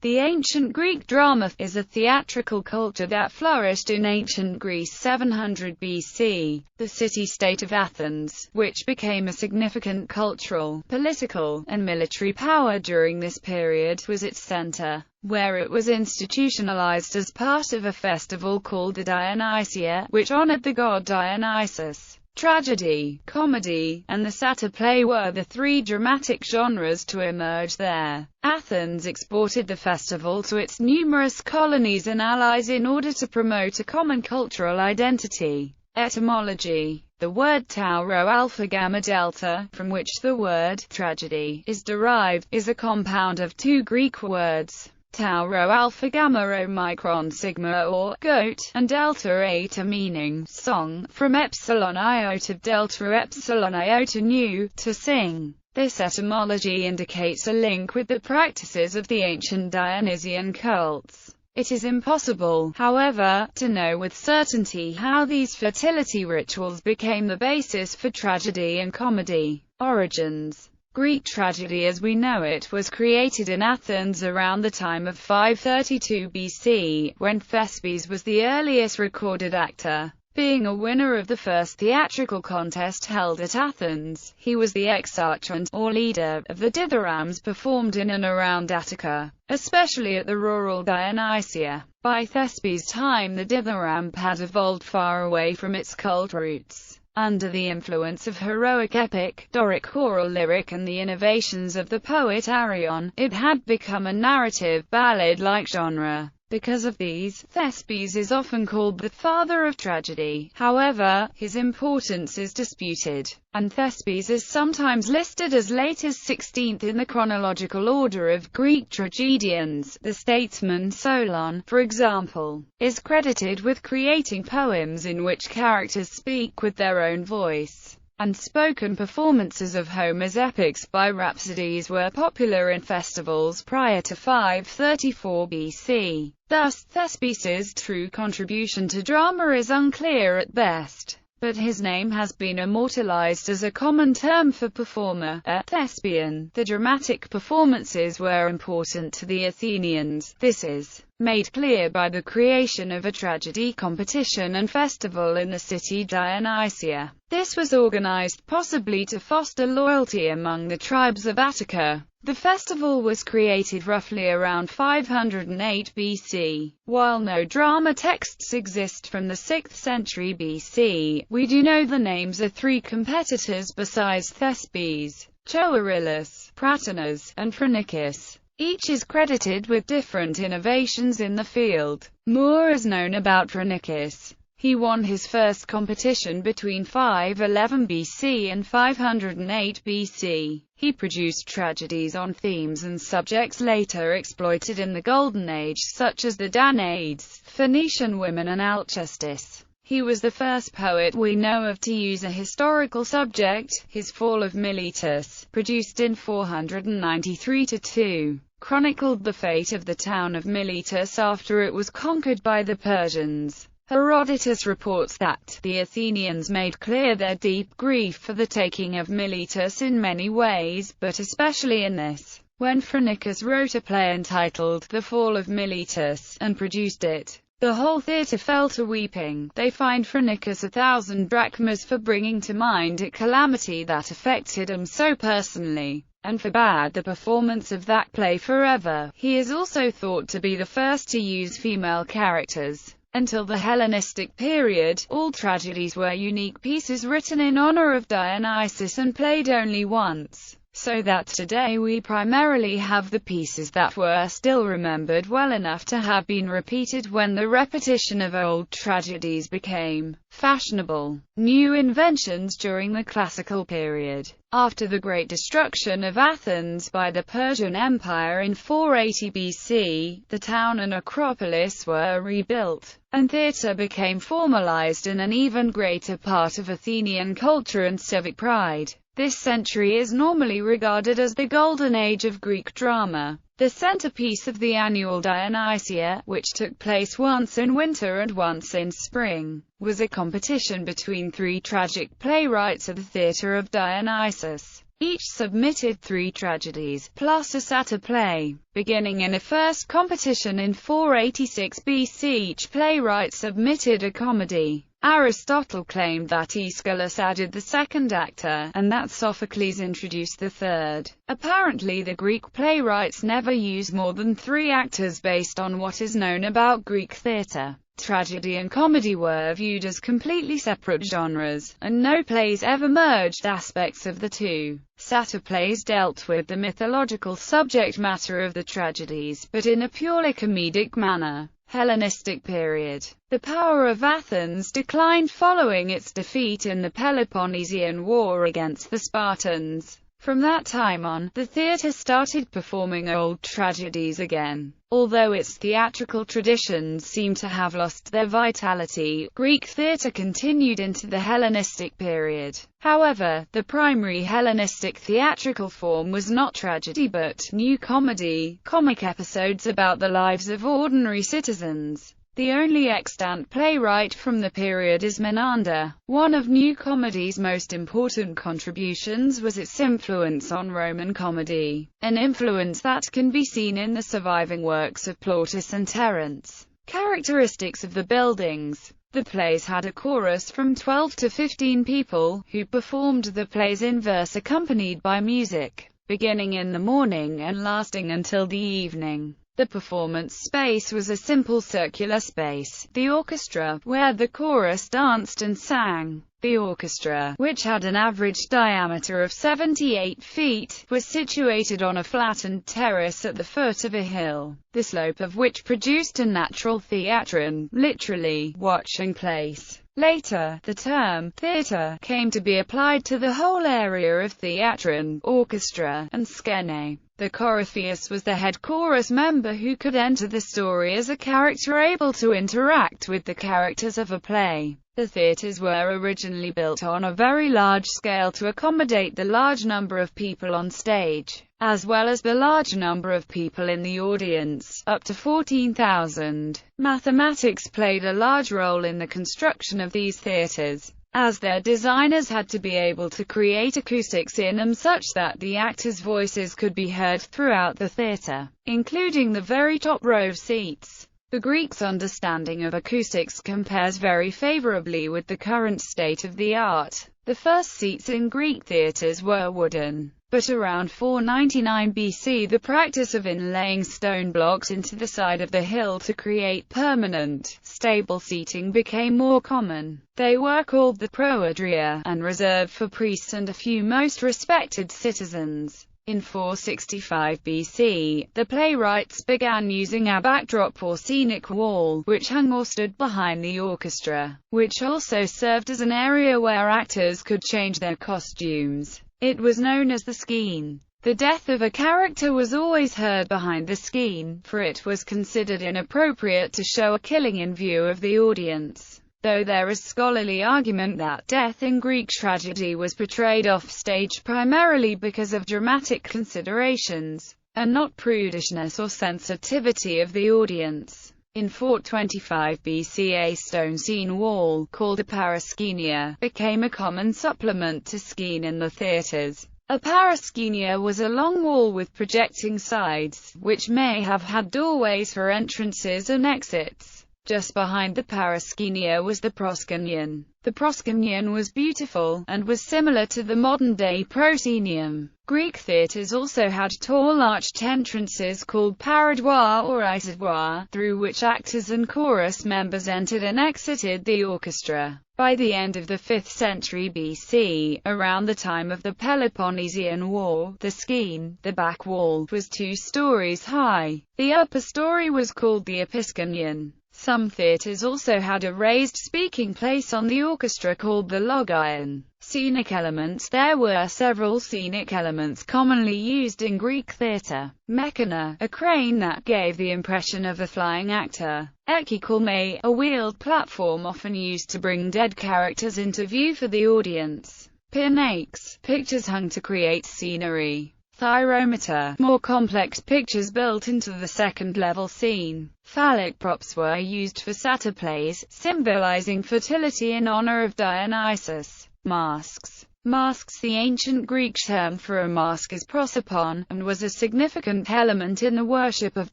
The ancient Greek drama is a theatrical culture that flourished in ancient Greece 700 BC. The city-state of Athens, which became a significant cultural, political, and military power during this period, was its center, where it was institutionalized as part of a festival called the Dionysia, which honored the god Dionysus. Tragedy, comedy, and the satyr play were the three dramatic genres to emerge there. Athens exported the festival to its numerous colonies and allies in order to promote a common cultural identity. Etymology. The word tau rho alpha gamma delta, from which the word tragedy is derived, is a compound of two Greek words, tau rho alpha gamma omicron sigma or goat, and delta eta meaning song, from epsilon iota delta epsilon iota nu, to sing. This etymology indicates a link with the practices of the ancient Dionysian cults. It is impossible, however, to know with certainty how these fertility rituals became the basis for tragedy and comedy. Origins. Greek tragedy as we know it was created in Athens around the time of 532 BC, when Thespes was the earliest recorded actor. Being a winner of the first theatrical contest held at Athens, he was the exarchant, or leader, of the dithyrambs performed in and around Attica, especially at the rural Dionysia. By Thespes' time the dithyramb had evolved far away from its cult roots. Under the influence of heroic epic, Doric choral lyric and the innovations of the poet Arion, it had become a narrative, ballad-like genre. Because of these, Thespes is often called the father of tragedy. However, his importance is disputed, and Thespes is sometimes listed as late as 16th in the chronological order of Greek tragedians. The statesman Solon, for example, is credited with creating poems in which characters speak with their own voice, and spoken performances of Homer's epics by rhapsodies were popular in festivals prior to 534 BC. Thus, Thespes' true contribution to drama is unclear at best, but his name has been immortalized as a common term for performer, a thespian. The dramatic performances were important to the Athenians. This is made clear by the creation of a tragedy competition and festival in the city Dionysia. This was organized possibly to foster loyalty among the tribes of Attica. The festival was created roughly around 508 BC. While no drama texts exist from the 6th century BC, we do know the names of three competitors besides Thespes: Choerilus, Pratinas, and Phrynichus. Each is credited with different innovations in the field. More is known about Phrynichus. He won his first competition between 511 BC and 508 BC. He produced tragedies on themes and subjects later exploited in the Golden Age, such as the Danaids, Phoenician women, and Alcestis. He was the first poet we know of to use a historical subject. His Fall of Miletus, produced in 493–2, chronicled the fate of the town of Miletus after it was conquered by the Persians. Herodotus reports that the Athenians made clear their deep grief for the taking of Miletus in many ways, but especially in this. When Phrynichus wrote a play entitled The Fall of Miletus, and produced it, the whole theatre fell to weeping. They fined Phrynichus 1,000 drachmas for bringing to mind a calamity that affected him so personally, and forbade the performance of that play forever. He is also thought to be the first to use female characters. Until the Hellenistic period, all tragedies were unique pieces written in honor of Dionysus and played only once, so that today we primarily have the pieces that were still remembered well enough to have been repeated when the repetition of old tragedies became fashionable. New inventions during the classical period. After the great destruction of Athens by the Persian Empire in 480 BC, the town and Acropolis were rebuilt, and theatre became formalized in an even greater part of Athenian culture and civic pride. This century is normally regarded as the golden age of Greek drama. The centerpiece of the annual Dionysia, which took place once in winter and once in spring, was a competition between three tragic playwrights of the theatre of Dionysus. Each submitted 3 tragedies, plus a satyr play. Beginning in a first competition in 486 BC, each playwright submitted a comedy. Aristotle claimed that Aeschylus added the second actor, and that Sophocles introduced the third. Apparently the Greek playwrights never used more than 3 actors based on what is known about Greek theatre. Tragedy and comedy were viewed as completely separate genres, and no plays ever merged aspects of the two. Satyr plays dealt with the mythological subject matter of the tragedies, but in a purely comedic manner. Hellenistic period. The power of Athens declined following its defeat in the Peloponnesian War against the Spartans. From that time on, the theatre started performing old tragedies again. Although its theatrical traditions seem to have lost their vitality, Greek theatre continued into the Hellenistic period. However, the primary Hellenistic theatrical form was not tragedy but new comedy, comic episodes about the lives of ordinary citizens. The only extant playwright from the period is Menander. One of new comedy's most important contributions was its influence on Roman comedy, an influence that can be seen in the surviving works of Plautus and Terence. Characteristics of the buildings. The plays had a chorus from 12 to 15 people, who performed the plays in verse accompanied by music, beginning in the morning and lasting until the evening. The performance space was a simple circular space, the orchestra, where the chorus danced and sang. The orchestra, which had an average diameter of 78 feet, was situated on a flattened terrace at the foot of a hill, the slope of which produced a natural theatron, literally, watching place. Later, the term theatre came to be applied to the whole area of theatron, orchestra, and skene. The chorophaeus was the head chorus member who could enter the story as a character able to interact with the characters of a play. The theatres were originally built on a very large scale to accommodate the large number of people on stage, as well as the large number of people in the audience, up to 14,000. Mathematics played a large role in the construction of these theatres, as their designers had to be able to create acoustics in them such that the actors' voices could be heard throughout the theatre, including the very top row seats. The Greeks' understanding of acoustics compares very favorably with the current state of the art. The first seats in Greek theatres were wooden, but around 499 BC the practice of inlaying stone blocks into the side of the hill to create permanent, stable seating became more common. They were called the proedria, and reserved for priests and a few most respected citizens. In 465 BC, the playwrights began using a backdrop or scenic wall, which hung or stood behind the orchestra, which also served as an area where actors could change their costumes. It was known as the scene. The death of a character was always heard behind the scene, for it was considered inappropriate to show a killing in view of the audience. Though there is scholarly argument that death in Greek tragedy was portrayed off-stage primarily because of dramatic considerations, and not prudishness or sensitivity of the audience. In 425 BC a stone scene wall, called a paraskenia, became a common supplement to skene in the theatres. A paraskenia was a long wall with projecting sides, which may have had doorways for entrances and exits. Just behind the paraskenia was the proscenium. The proscenium was beautiful, and was similar to the modern-day proscenium. Greek theatres also had tall arched entrances called paradoir or isodoir, through which actors and chorus members entered and exited the orchestra. By the end of the 5th century BC, around the time of the Peloponnesian War, the skene, the back wall, was 2 stories high. The upper story was called the episkenion. Some theatres also had a raised speaking place on the orchestra called the logion. Scenic elements. There were several scenic elements commonly used in Greek theatre. Mechaena, a crane that gave the impression of a flying actor. Echikalme, a wheeled platform often used to bring dead characters into view for the audience. Pinax, pictures hung to create scenery. Thyrometer, more complex pictures built into the second-level scene. Phallic props were used for satyr plays, symbolizing fertility in honor of Dionysus. Masks. Masks. The ancient Greek term for a mask is prosopon, and was a significant element in the worship of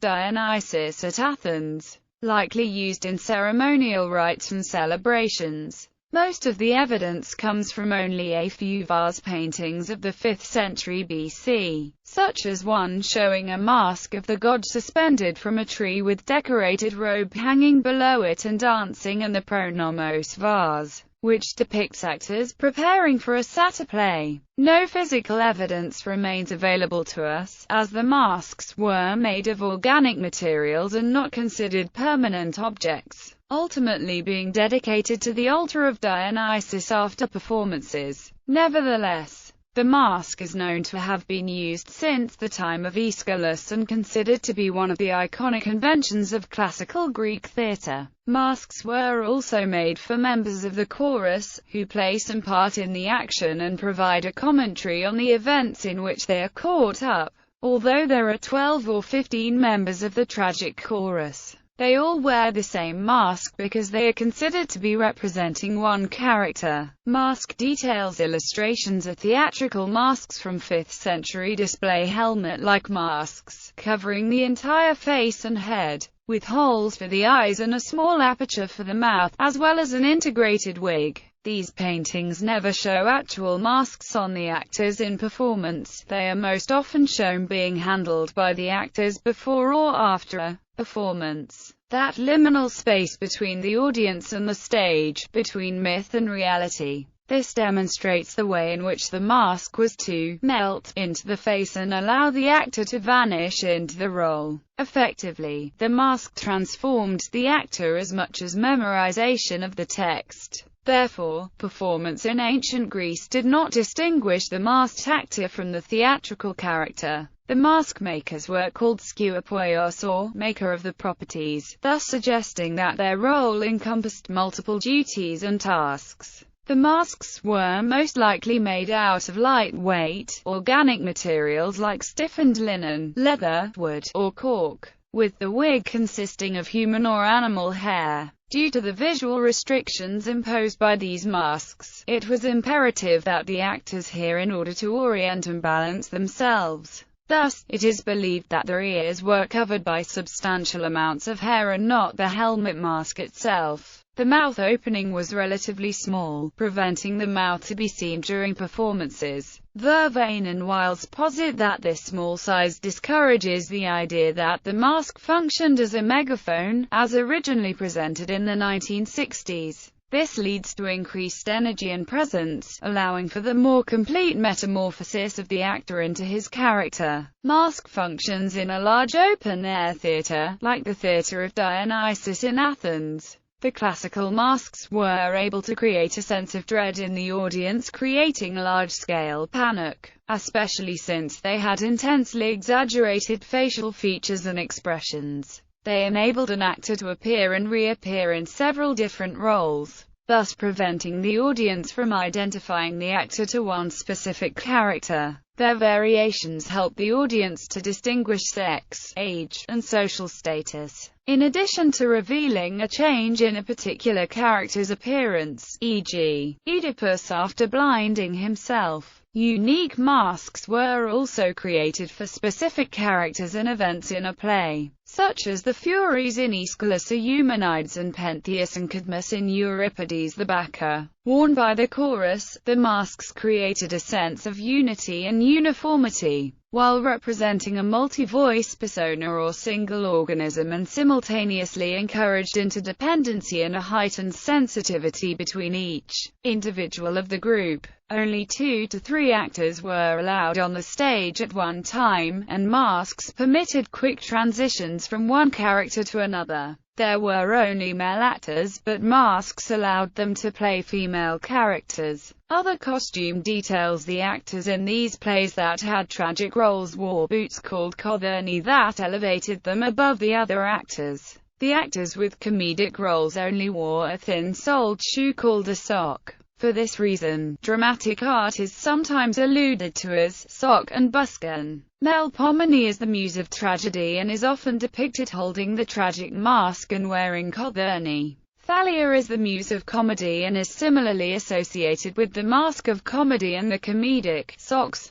Dionysus at Athens, likely used in ceremonial rites and celebrations. Most of the evidence comes from only a few vase paintings of the 5th century BC, such as one showing a mask of the god suspended from a tree with decorated robe hanging below it and dancing, and the Pronomos vase, which depicts actors preparing for a satyr play. No physical evidence remains available to us, as the masks were made of organic materials and not considered permanent objects, ultimately being dedicated to the altar of Dionysus after performances. Nevertheless, the mask is known to have been used since the time of Aeschylus and considered to be one of the iconic conventions of classical Greek theatre. Masks were also made for members of the chorus, who play some part in the action and provide a commentary on the events in which they are caught up. Although there are 12 or 15 members of the tragic chorus, they all wear the same mask because they are considered to be representing one character. Mask details. Illustrations of theatrical masks from 5th century display helmet-like masks, covering the entire face and head, with holes for the eyes and a small aperture for the mouth, as well as an integrated wig. These paintings never show actual masks on the actors in performance. They are most often shown being handled by the actors before or after a performance. That liminal space between the audience and the stage, between myth and reality. This demonstrates the way in which the mask was to melt into the face and allow the actor to vanish into the role. Effectively, the mask transformed the actor as much as memorization of the text. Therefore, performance in ancient Greece did not distinguish the masked actor from the theatrical character. The mask makers were called skeuopoios, or maker of the properties, thus suggesting that their role encompassed multiple duties and tasks. The masks were most likely made out of lightweight, organic materials like stiffened linen, leather, wood, or cork, with the wig consisting of human or animal hair. Due to the visual restrictions imposed by these masks, it was imperative that the actors hear in order to orient and balance themselves. Thus, it is believed that their ears were covered by substantial amounts of hair and not the helmet mask itself. The mouth opening was relatively small, preventing the mouth to be seen during performances. Vervain and Wiles posit that this small size discourages the idea that the mask functioned as a megaphone, as originally presented in the 1960s. This leads to increased energy and presence, allowing for the more complete metamorphosis of the actor into his character. Mask functions in a large open-air theatre, like the Theatre of Dionysus in Athens. The classical masks were able to create a sense of dread in the audience, creating large-scale panic, especially since they had intensely exaggerated facial features and expressions. They enabled an actor to appear and reappear in several different roles, thus preventing the audience from identifying the actor to one specific character. Their variations help the audience to distinguish sex, age, and social status, in addition to revealing a change in a particular character's appearance, e.g., Oedipus after blinding himself. Unique masks were also created for specific characters and events in a play, such as the Furies in Aeschylus, Eumenides and Pentheus and Cadmus in Euripides the Baccha. Worn by the chorus, the masks created a sense of unity and uniformity, while representing a multi-voice persona or single organism, and simultaneously encouraged interdependency and a heightened sensitivity between each individual of the group. Only 2 to 3 actors were allowed on the stage at one time, and masks permitted quick transitions from one character to another. There were only male actors, but masks allowed them to play female characters. Other costume details. The actors in these plays that had tragic roles wore boots called cothurni that elevated them above the other actors. The actors with comedic roles only wore a thin-soled shoe called a sock. For this reason, dramatic art is sometimes alluded to as sock and buskin. Melpomene is the muse of tragedy and is often depicted holding the tragic mask and wearing cothurni. Thalia is the muse of comedy and is similarly associated with the mask of comedy and the comedic socks.